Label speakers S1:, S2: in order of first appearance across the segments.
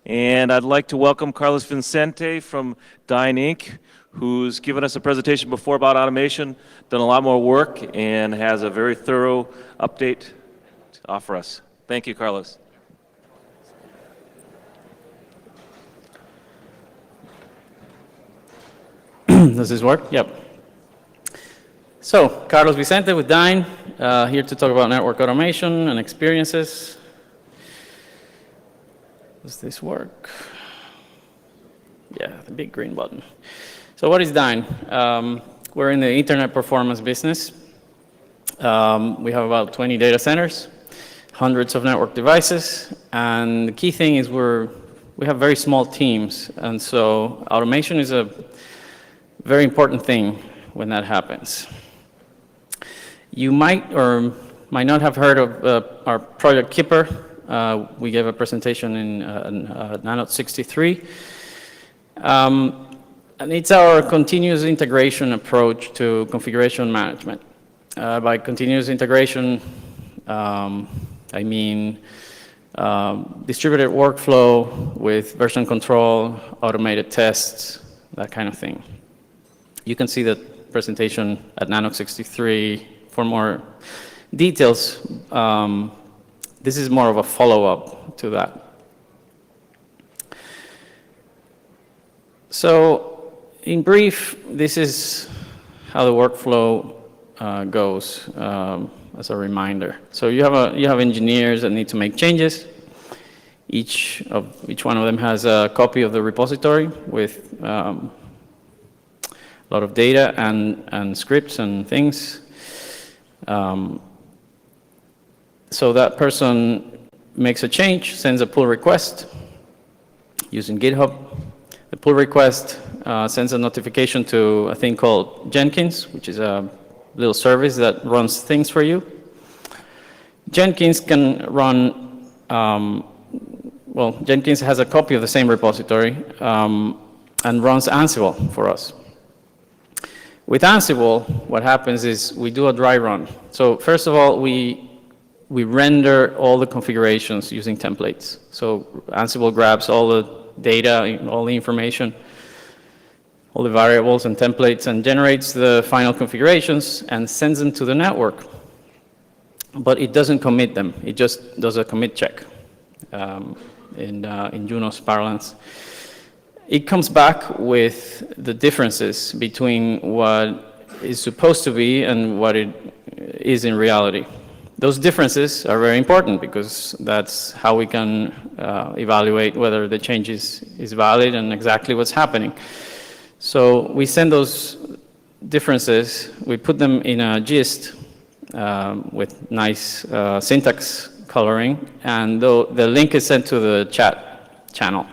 S1: And I'd like to welcome Carlos Vincente from Dyne Inc., who's given us a presentation before about automation, done a lot more work, and has a very thorough update to offer us. Thank you, Carlos.
S2: Does this work? Yep. So, Carlos Vicente with Dyne, here to talk about network automation and experiences. Does this work? Yeah, the big green button. So what is Dyne? We're in the internet performance business. We have about 20 data centers, hundreds of network devices, and the key thing is we have very small teams, and so automation is a very important thing when that happens. You might or might not have heard of our project Keeper. We gave a presentation in NANOG 63. And it's our continuous integration approach to configuration management. By continuous integration, I mean distributed workflow with version control, automated tests, that kind of thing. You can see the presentation at NANOG 63 for more details. This is more of a follow-up to that. So, in brief, this is how the workflow goes as a reminder. So you have engineers that need to make changes. Each one of them has a copy of the repository with a lot of data and scripts and things. So that person makes a change, sends a pull request using GitHub. The pull request sends a notification to a thing called Jenkins, which is a little service that runs things for you. Jenkins can run, Jenkins has a copy of the same repository and runs Ansible for us. With Ansible, what happens is we do a dry run. So first of all, we render all the configurations using templates. So Ansible grabs all the data, all the information, all the variables and templates, and generates the final configurations and sends them to the network. But it doesn't commit them. It just does a commit check in Juno's parlance. It comes back with the differences between what is supposed to be and what it is in reality. Those differences are very important because that's how we can evaluate whether the change is valid and exactly what's happening. So we send those differences, we put them in a gist with nice syntax coloring, and the link is sent to the chat channel,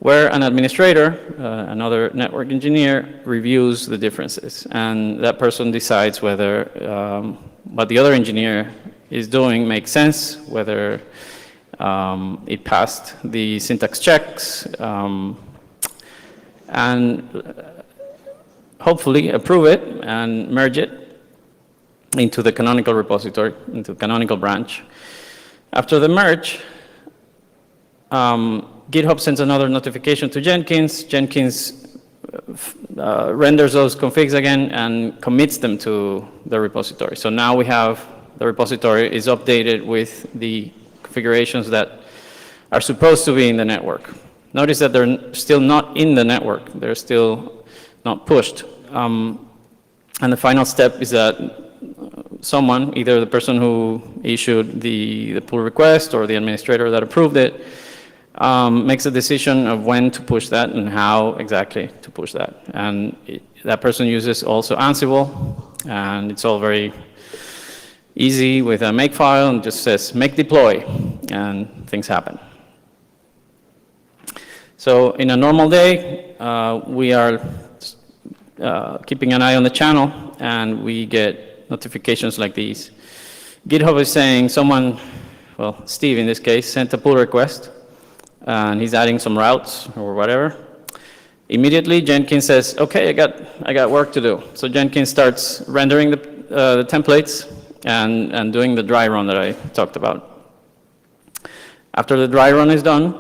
S2: where an administrator, another network engineer, reviews the differences, and that person decides whether what the other engineer is doing makes sense, whether it passed the syntax checks, and hopefully approve it and merge it into the canonical repository, into the canonical branch. After the merge, GitHub sends another notification to Jenkins. Jenkins renders those configs again and commits them to the repository. So now we have the repository is updated with the configurations that are supposed to be in the network. Notice that they're still not in the network. They're still not pushed. And the final step is that someone, either the person who issued the pull request or the administrator that approved it, makes a decision of when to push that and how exactly to push that. And that person uses also Ansible, and it's all very easy with a makefile and just says make deploy, and things happen. So in a normal day, we are keeping an eye on the channel, and we get notifications like these. GitHub is saying someone, well, Steve in this case, sent a pull request, and he's adding some routes or whatever. Immediately, Jenkins says, okay, I got work to do. So Jenkins starts rendering the templates and doing the dry run that I talked about. After the dry run is done,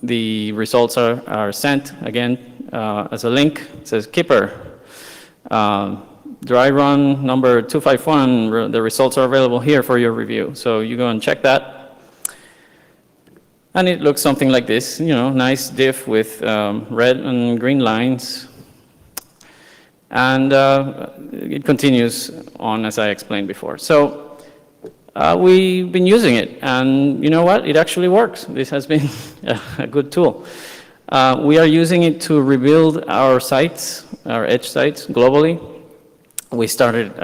S2: the results are sent again as a link. It says Kipper, dry run number 251, the results are available here for your review. So you go and check that. And it looks something like this, nice diff with red and green lines. And it continues on as I explained before. So we've been using it, and you know what? It actually works. This has been a good tool. We are using it to rebuild our sites, our edge sites globally. We started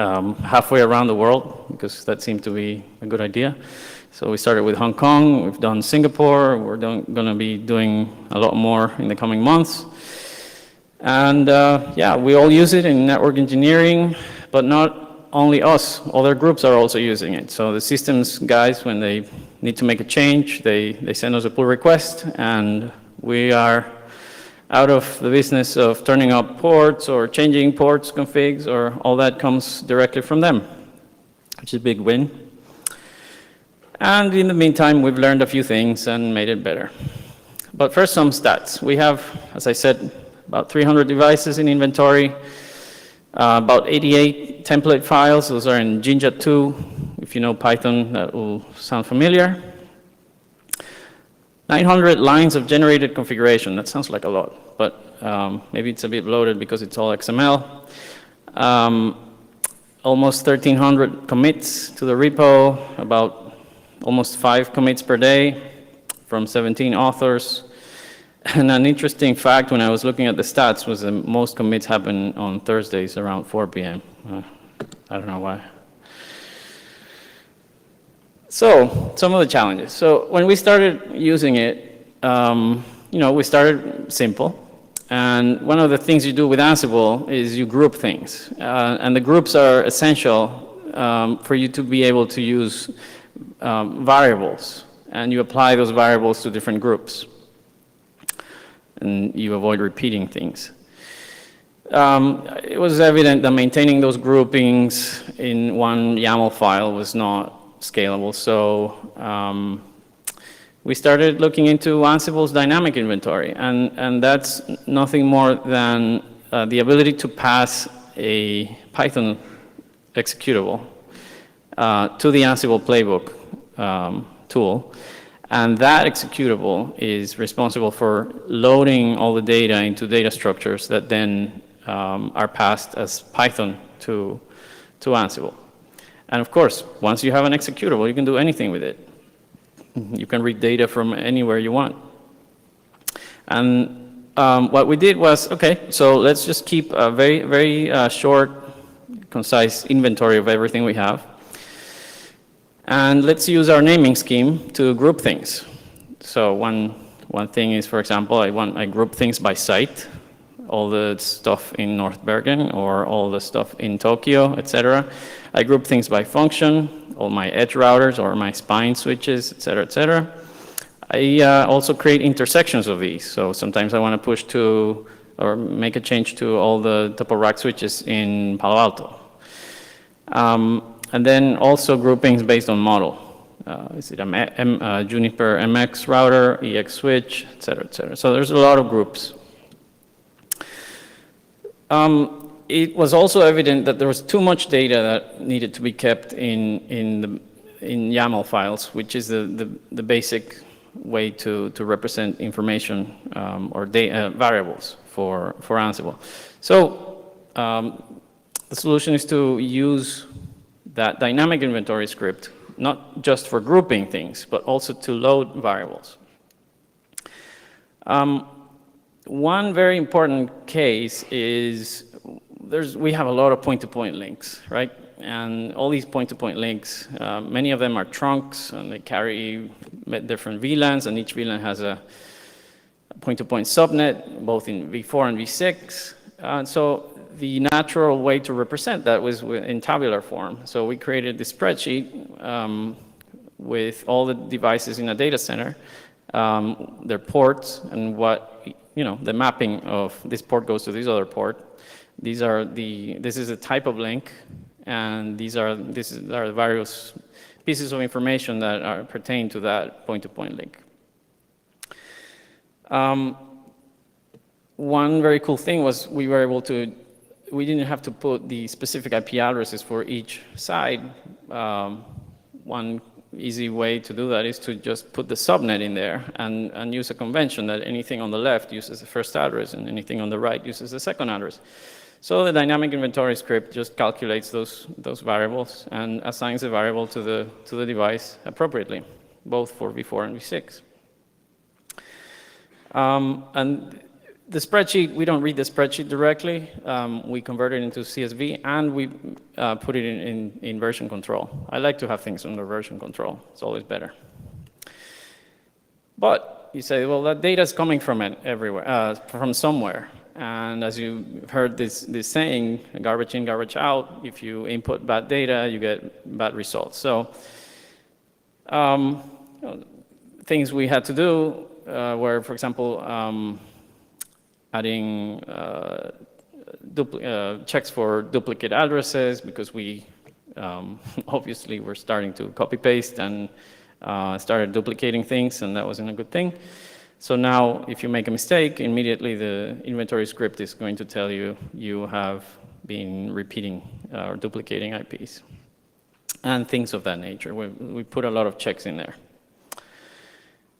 S2: halfway around the world because that seemed to be a good idea. So we started with Hong Kong, we've done Singapore, we're going to be doing a lot more in the coming months. And yeah, we all use it in network engineering, but not only us, other groups are also using it. So the systems guys, when they need to make a change, they send us a pull request, and we are out of the business of turning up ports or changing ports configs, or all that comes directly from them, which is a big win. And in the meantime, we've learned a few things and made it better. But first, some stats. We have, as I said, about 300 devices in inventory, about 88 template files. Those are in Jinja 2. If you know Python, that will sound familiar. 900 lines of generated configuration. That sounds like a lot, but maybe it's a bit bloated because it's all XML. Almost 1,300 commits to the repo, about almost 5 commits per day from 17 authors. And an interesting fact when I was looking at the stats was that most commits happen on Thursdays around 4 p.m. I don't know why. So, some of the challenges. So, when we started using it, we started simple. And one of the things you do with Ansible is you group things. And the groups are essential for you to be able to use variables. And you apply those variables to different groups. And you avoid repeating things. It was evident that maintaining those groupings in one YAML file was not scalable, so we started looking into Ansible's dynamic inventory, and that's nothing more than the ability to pass a Python executable to the Ansible playbook tool. And that executable is responsible for loading all the data into data structures that then are passed as Python to Ansible. And of course, once you have an executable, you can do anything with it. You can read data from anywhere you want. And what we did was, okay, so let's just keep a very, very short, concise inventory of everything we have. And let's use our naming scheme to group things. So one thing is, for example, I group things by site, all the stuff in North Bergen or all the stuff in Tokyo, etc. I group things by function, all my edge routers or my spine switches, etc., etc. I also create intersections of these. So sometimes I want to push to or make a change to all the top-of-rack switches in Palo Alto. And then also groupings based on model. Is it a Juniper MX router, EX switch, et cetera, et cetera. So there's a lot of groups. It was also evident that there was too much data that needed to be kept in YAML files, which is the basic way to represent information or variables for Ansible. So the solution is to use that dynamic inventory script, not just for grouping things, but also to load variables. One very important case is we have a lot of point-to-point links, right? And all these point-to-point links, many of them are trunks, and they carry different VLANs, and each VLAN has a point-to-point subnet, both in v4 and v6. So the natural way to represent that was in tabular form. So we created this spreadsheet with all the devices in a data center, their ports, and the mapping of this port goes to this other port. This is a type of link, and these are the various pieces of information that pertain to that point-to-point link. One very cool thing was we didn't have to put the specific IP addresses for each side. One easy way to do that is to just put the subnet in there and use a convention that anything on the left uses the first address and anything on the right uses the second address. So the dynamic inventory script just calculates those variables and assigns the variable to the device appropriately, both for v4 and v6. And the spreadsheet, we don't read the spreadsheet directly. We convert it into CSV, and we put it in version control. I like to have things under version control. It's always better. But you say, well, that data is coming from everywhere, from somewhere. And as you heard this saying, garbage in, garbage out. If you input bad data, you get bad results. So things we had to do were, for example, adding checks for duplicate addresses, because we obviously were starting to copy paste and started duplicating things, and that wasn't a good thing. So now if you make a mistake, immediately the inventory script is going to tell you you have been repeating or duplicating IPs and things of that nature. We put a lot of checks in there.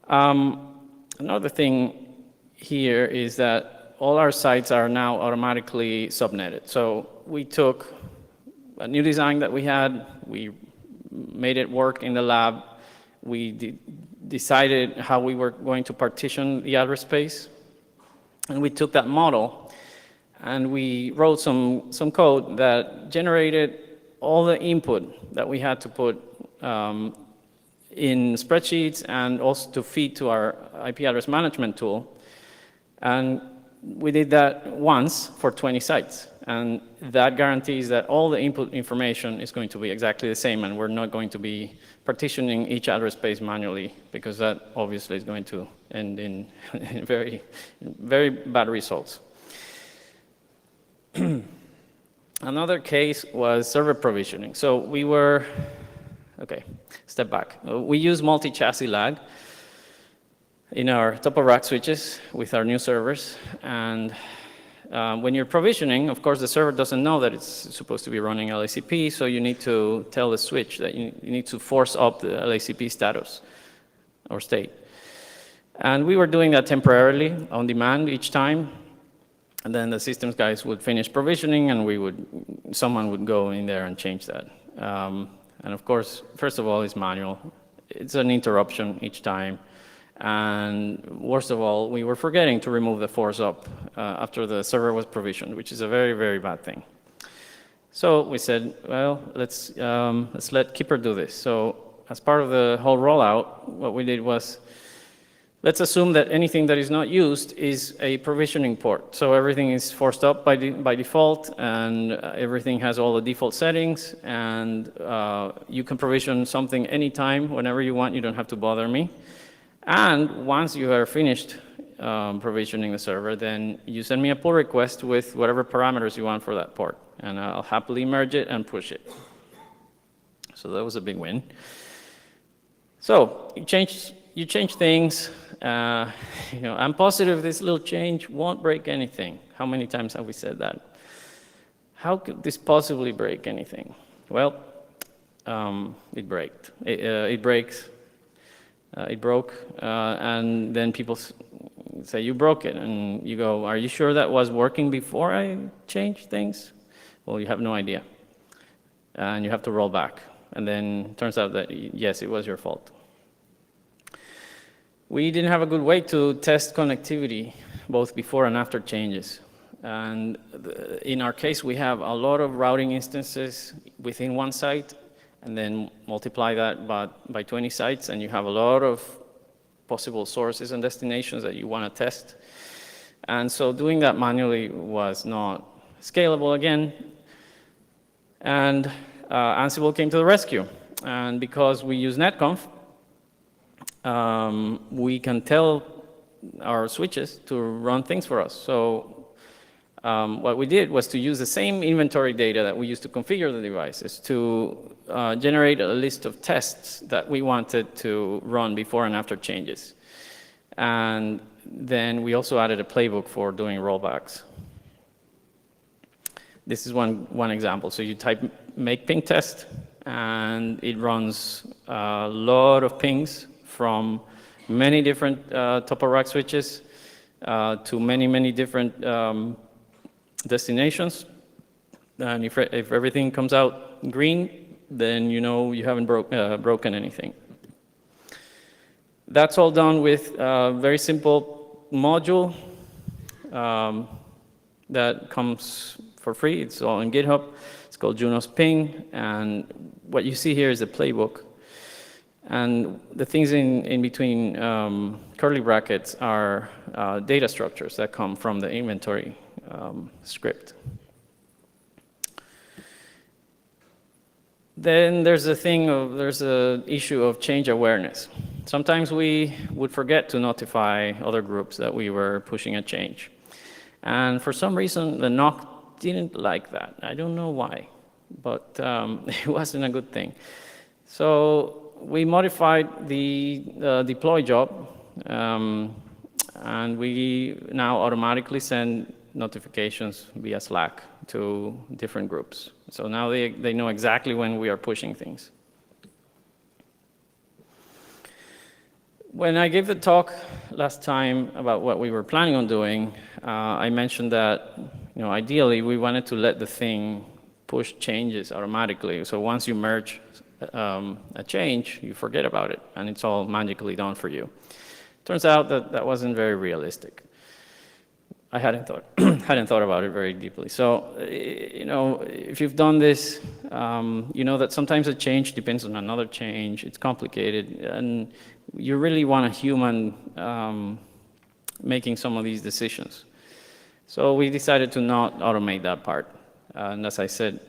S2: Another thing here is that all our sites are now automatically subnetted. So we took a new design that we had, we made it work in the lab, we decided how we were going to partition the address space, and we took that model and we wrote some code that generated all the input that we had to put in spreadsheets and also to feed to our IP address management tool. And we did that once for 20 sites. And that guarantees that all the input information is going to be exactly the same, and we're not going to be partitioning each address space manually, because that obviously is going to end in very, very bad results. Another case was server provisioning. So we were, okay, step back. We use multi-chassis lag in our top-of-rack switches with our new servers. And when you're provisioning, of course, the server doesn't know that it's supposed to be running LACP, so you need to tell the switch that you need to force up the LACP status or state. And we were doing that temporarily on demand each time. And then the systems guys would finish provisioning, and someone would go in there and change that. And of course, first of all, it's manual. It's an interruption each time. And worst of all, we were forgetting to remove the force up after the server was provisioned, which is a very, very bad thing. So we said, well, let's let Keeper do this. So as part of the whole rollout, what we did was, let's assume that anything that is not used is a provisioning port. So everything is forced up by default, and everything has all the default settings, and you can provision something anytime, whenever you want. You don't have to bother me. And once you are finished provisioning the server, then you send me a pull request with whatever parameters you want for that port, and I'll happily merge it and push it. So that was a big win. So you change things. I'm positive this little change won't break anything. How many times have we said that? How could this possibly break anything? Well, it braked. It breaks. It broke, and then people say, you broke it, and you go, are you sure that was working before I changed things? Well, you have no idea, and you have to roll back, and then it turns out that, yes, it was your fault. We didn't have a good way to test connectivity, both before and after changes, and in our case, we have a lot of routing instances within one site, and then multiply that by 20 sites, and you have a lot of possible sources and destinations that you want to test. And so doing that manually was not scalable again. And Ansible came to the rescue. And because we use netconf, we can tell our switches to run things for us. So what we did was to use the same inventory data that we used to configure the devices to generate a list of tests that we wanted to run before and after changes. And then we also added a playbook for doing rollbacks. This is one example. So you type make ping test, and it runs a lot of pings from many different top of rack switches to many different destinations. And if everything comes out green, then you know you haven't broken anything. That's all done with a very simple module that comes for free. It's all on GitHub. It's called Juno's Ping, and what you see here is a playbook. And the things in between curly brackets are data structures that come from the inventory script. Then there's an issue of change awareness. Sometimes we would forget to notify other groups that we were pushing a change. And for some reason, the NOC didn't like that. I don't know why, but it wasn't a good thing. So we modified the deploy job, and we now automatically send notifications via Slack to different groups. So now they know exactly when we are pushing things. When I gave the talk last time about what we were planning on doing, I mentioned that ideally we wanted to let the thing push changes automatically. So once you merge a change, you forget about it, and it's all magically done for you. Turns out that wasn't very realistic. I hadn't thought about it very deeply. So, if you've done this, you know that sometimes a change depends on another change. It's complicated, and you really want a human making some of these decisions. So we decided to not automate that part. And as I said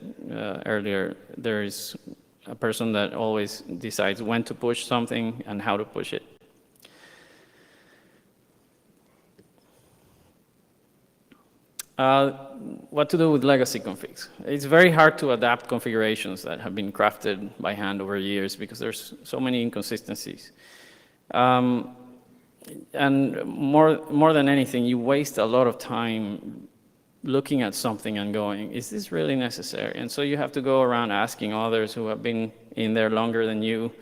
S2: earlier, there is a person that always decides when to push something and how to push it. What to do with legacy configs? It's very hard to adapt configurations that have been crafted by hand over years because there's so many inconsistencies. And more than anything, you waste a lot of time looking at something and going, is this really necessary? And so you have to go around asking others who have been in there longer than you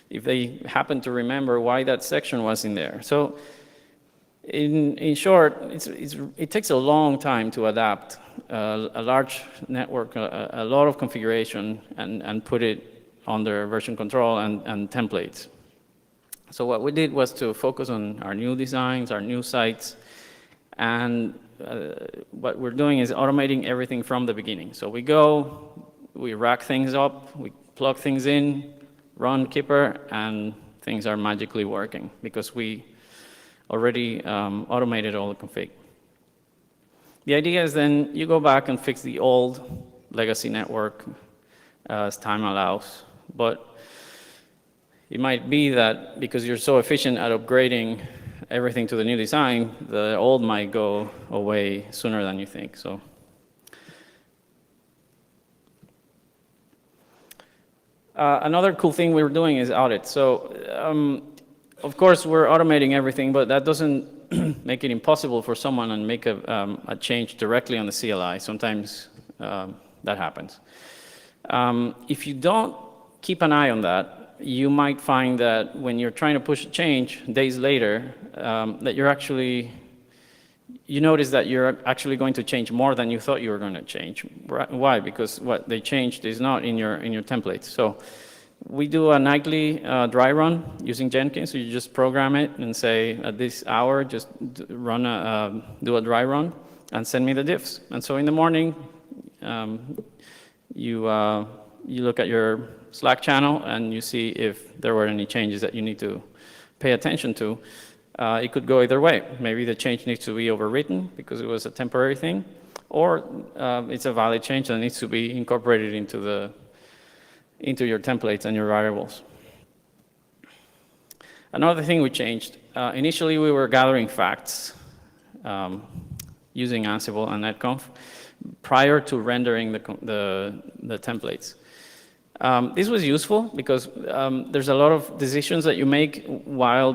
S2: if they happen to remember why that section was in there. So in short, it takes a long time to adapt a large network, a lot of configuration, and put it under version control and templates. So what we did was to focus on our new designs, our new sites, and what we're doing is automating everything from the beginning. So we rack things up, we plug things in, run Keeper, and things are magically working because we already automated all the config. The idea is then you go back and fix the old legacy network as time allows. But it might be that because you're so efficient at upgrading everything to the new design, the old might go away sooner than you think. So another cool thing we were doing is audits. So of course, we're automating everything, but that doesn't make it impossible for someone to make a change directly on the CLI. Sometimes that happens. If you don't keep an eye on that, you might find that when you're trying to push a change days later, that you notice that you're actually going to change more than you thought you were going to change. Why? Because what they changed is not in your templates. So we do a nightly dry run using Jenkins. So you just program it and say, at this hour, just do a dry run and send me the diffs. And so in the morning, you look at your Slack channel and you see if there were any changes that you need to pay attention to. It could go either way. Maybe the change needs to be overwritten because it was a temporary thing, or it's a valid change that needs to be incorporated into your templates and your variables. Another thing we changed, initially we were gathering facts using Ansible and netconf prior to rendering the templates. This was useful because there's a lot of decisions that you make while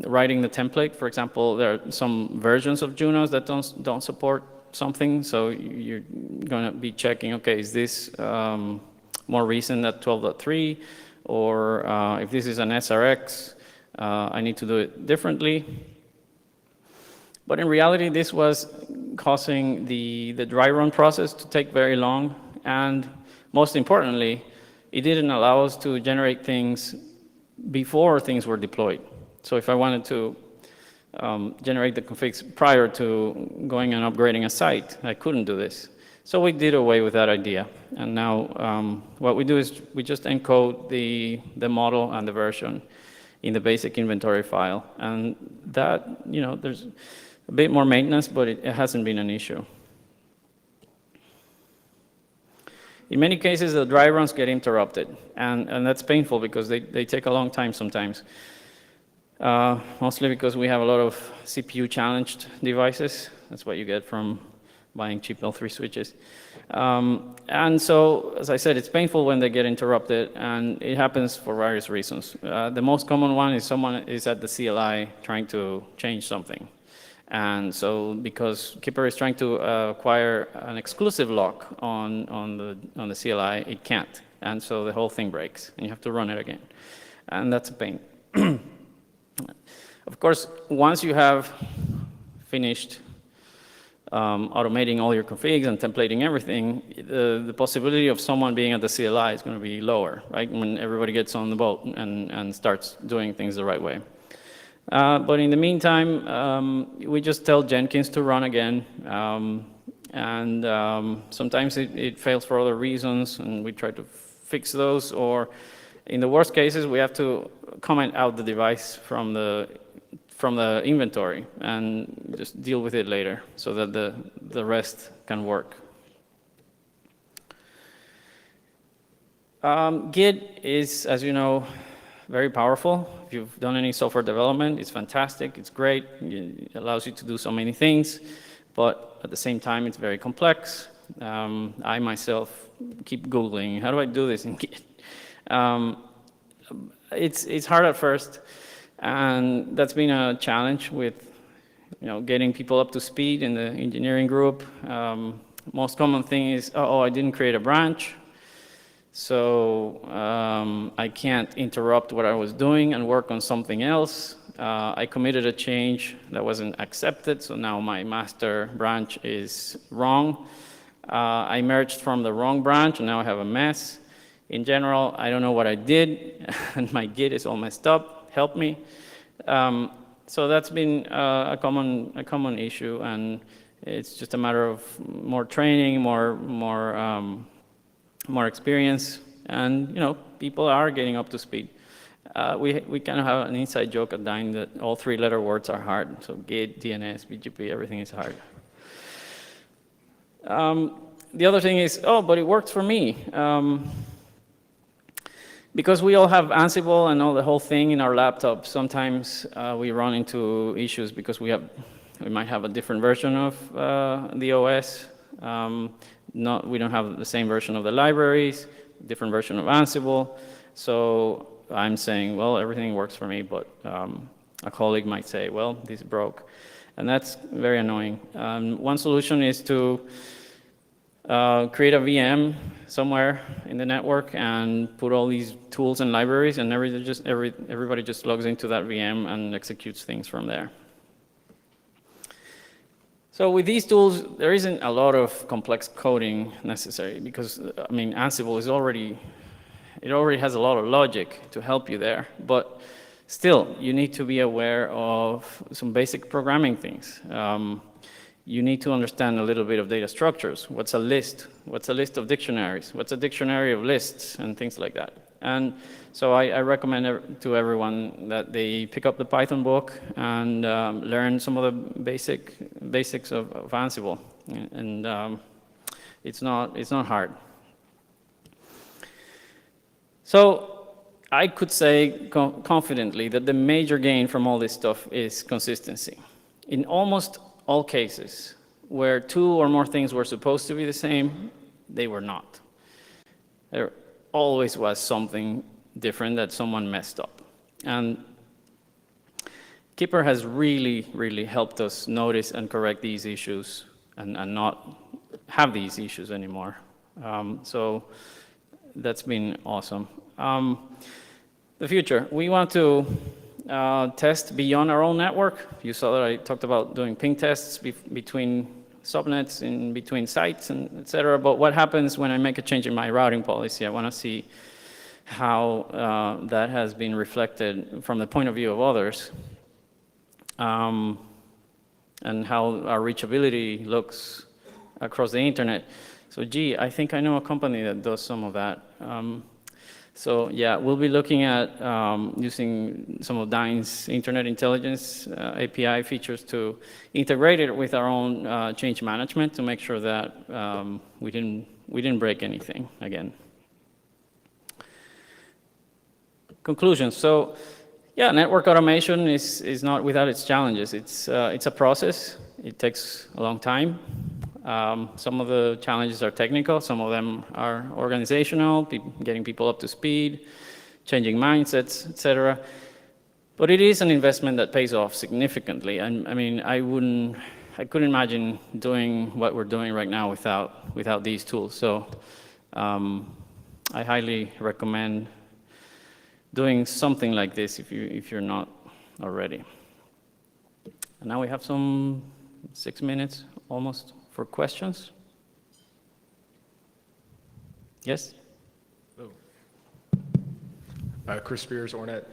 S2: writing the template. For example, there are some versions of Junos that don't support something, so you're going to be checking, okay, is this more recent at 12.3, or if this is an SRX, I need to do it differently. But in reality, this was causing the dry run process to take very long, and most importantly, it didn't allow us to generate things before things were deployed. So if I wanted to generate the configs prior to going and upgrading a site, I couldn't do this. So we did away with that idea. And now what we do is we just encode the model and the version in the basic inventory file. And that, there's a bit more maintenance, but it hasn't been an issue. In many cases, the dry runs get interrupted, and that's painful because they take a long time sometimes. Mostly because we have a lot of CPU challenged devices. That's what you get from buying cheap L3 switches. And so, as I said, it's painful when they get interrupted, and it happens for various reasons. The most common one is someone is at the CLI trying to change something. And so, because Kipper is trying to acquire an exclusive lock on the CLI, it can't. And so the whole thing breaks, and you have to run it again. And that's a pain. Of course, once you have finished automating all your configs and templating everything, the possibility of someone being at the CLI is going to be lower, right? When everybody gets on the boat and starts doing things the right way. But in the meantime, we just tell Jenkins to run again. Sometimes it fails for other reasons, and we try to fix those. Or in the worst cases, we have to comment out the device from the inventory and just deal with it later so that the rest can work. Git is, as you know, very powerful. If you've done any software development, it's fantastic, it's great, it allows you to do so many things, but at the same time, it's very complex. I myself keep Googling, how do I do this in Git? It's hard at first, and that's been a challenge with getting people up to speed in the engineering group. Most common thing is, oh, I didn't create a branch, so I can't interrupt what I was doing and work on something else. I committed a change that wasn't accepted, so now my master branch is wrong. I merged from the wrong branch, and now I have a mess. In general, I don't know what I did, and my Git is all messed up. Help me. So that's been a common issue, and it's just a matter of more training, more experience, and people are getting up to speed. We kind of have an inside joke at Dyn that all three-letter words are hard. So Git, DNS, BGP, everything is hard. The other thing is, oh, but it worked for me. Because we all have Ansible and all the whole thing in our laptop, sometimes we run into issues because we might have a different version of the OS. We don't have the same version of the libraries, different version of Ansible. So I'm saying, well, everything works for me, but a colleague might say, well, this broke. And that's very annoying. One solution is to create a VM somewhere in the network and put all these tools and libraries, and everybody just logs into that VM and executes things from there. So with these tools, there isn't a lot of complex coding necessary because, Ansible is already has a lot of logic to help you there. But still, you need to be aware of some basic programming things. You need to understand a little bit of data structures. What's a list? What's a list of dictionaries? What's a dictionary of lists? And things like that. And so I recommend to everyone that they pick up the Python book and learn some of the basics of Ansible. And it's not hard. So I could say confidently that the major gain from all this stuff is consistency. In almost all cases where two or more things were supposed to be the same, they were not. always was something different that someone messed up. And Keeper has really, really helped us notice and correct these issues and not have these issues anymore. So that's been awesome. The future, we want to test beyond our own network. You saw that I talked about doing ping tests between subnets, in between sites, and et cetera. But what happens when I make a change in my routing policy? I want to see how that has been reflected from the point of view of others, and how our reachability looks across the internet. So gee, I think I know a company that does some of that. So yeah, we'll be looking at using some of Dine's Internet Intelligence API features to integrate it with our own change management to make sure that we didn't break anything again. Conclusions. So yeah, network automation is not without its challenges. It's a process. It takes a long time. Some of the challenges are technical, some of them are organizational, getting people up to speed, changing mindsets, etc. But it is an investment that pays off significantly. And I mean, I couldn't imagine doing what we're doing right now without these tools. So I highly recommend doing something like this if you're not already. And now we have some 6 minutes almost for questions. Yes?
S3: Chris Spears, Ornet.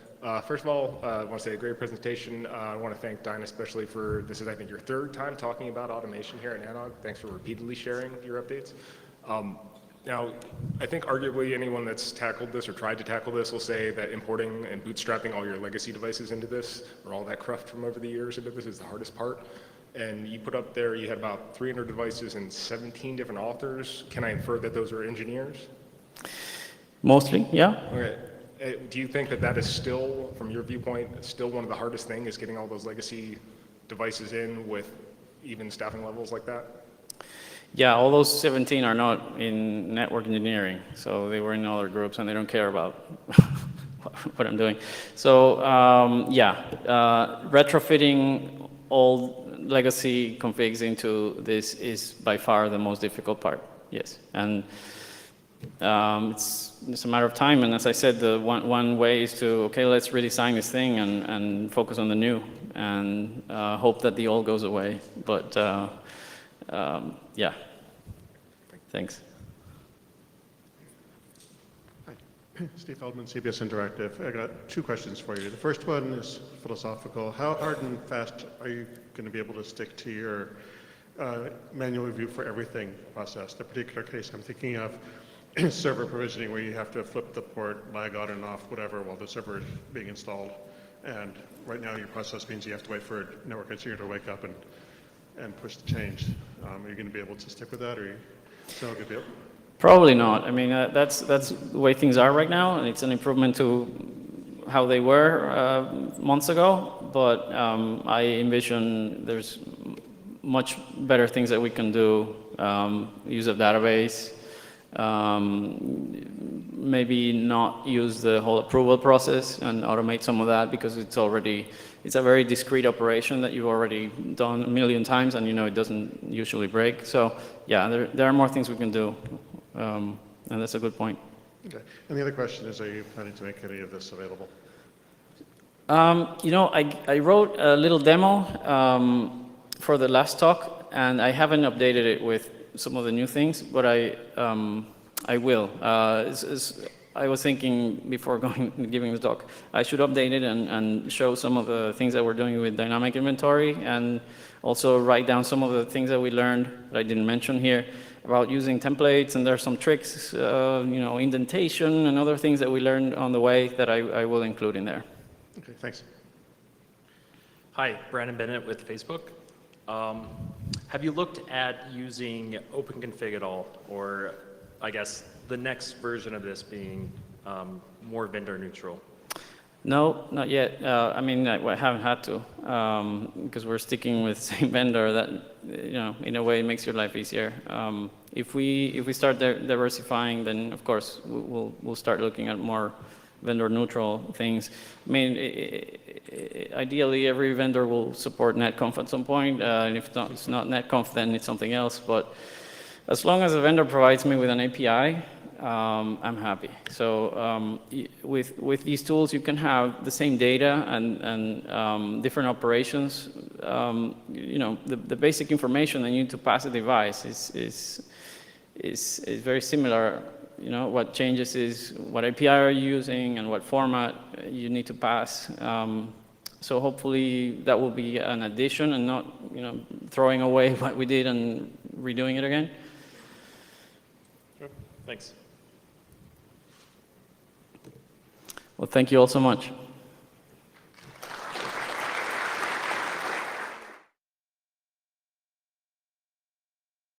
S3: First of all, I want to say a great presentation. I want to thank Dine especially for, this is I think your third time talking about automation here at NANOG. Thanks for repeatedly sharing your updates. Now, I think arguably anyone that's tackled this or tried to tackle this will say that importing and bootstrapping all your legacy devices into this, or all that cruft from over the years into this, is the hardest part. And you put up there, you had about 300 devices and 17 different authors. Can I infer that those are engineers?
S2: Mostly, yeah.
S3: Okay. Do you think that that is still, from your viewpoint, still one of the hardest things, is getting all those legacy devices in with even staffing levels like that?
S2: Yeah, all those 17 are not in network engineering, so they were in other groups and they don't care about what I'm doing. So retrofitting old legacy configs into this is by far the most difficult part, yes. And it's a matter of time, and as I said, the one way is to, okay, let's redesign this thing and focus on the new and hope that the old goes away. But yeah, thanks.
S4: Hi, Steve Feldman, CBS Interactive. I got two questions for you. The first one is philosophical. How hard and fast are you going to be able to stick to your manual review for everything process? The particular case I'm thinking of server provisioning, where you have to flip the port, lag on and off, whatever, while the server is being installed. And right now your process means you have to wait for a network engineer to wake up and push the change. Are you going to be able to stick with that, or are you still going to be able? Probably not. I mean, that's the way things are right now, and it's an improvement to how they were months ago. But I envision there's much better things that we can do. Use of database. Maybe not use the whole approval process and automate some of that, because it's a very discrete operation that you've already done a million times, and you know it doesn't usually break. So yeah, there are more things we can do, and that's a good point. Okay. And the other question is, are you planning to make any of this available? You know, I wrote a little demo for the last talk, and I haven't updated it with some of the new things, but I will. I was thinking before giving the talk, I should update it and show some of the things that we're doing with dynamic inventory, and also write down some of the things that we learned that I didn't mention here about using templates, and there's some tricks, you know, indentation and other things that we learned on the way that I will include in there. Okay, thanks.
S5: Hi, Brandon Bennett with Facebook. Have you looked at using OpenConfig at all, or I guess the next version of this being more vendor neutral?
S2: No, not yet. I mean, I haven't had to, because we're sticking with the same vendor that, in a way makes your life easier. If we start diversifying, then of course we'll start looking at more vendor neutral things. I mean, ideally every vendor will support NetConf at some point, and if it's not NetConf, then it's something else. But as long as the vendor provides me with an API, I'm happy. So with these tools, you can have the same data and different operations. The basic information that you need to pass a device is very similar. What changes is what API are you using and what format you need to pass. So hopefully that will be an addition and not throwing away what we did and redoing it again.
S5: Sure. Thanks.
S2: Well, thank you all so much.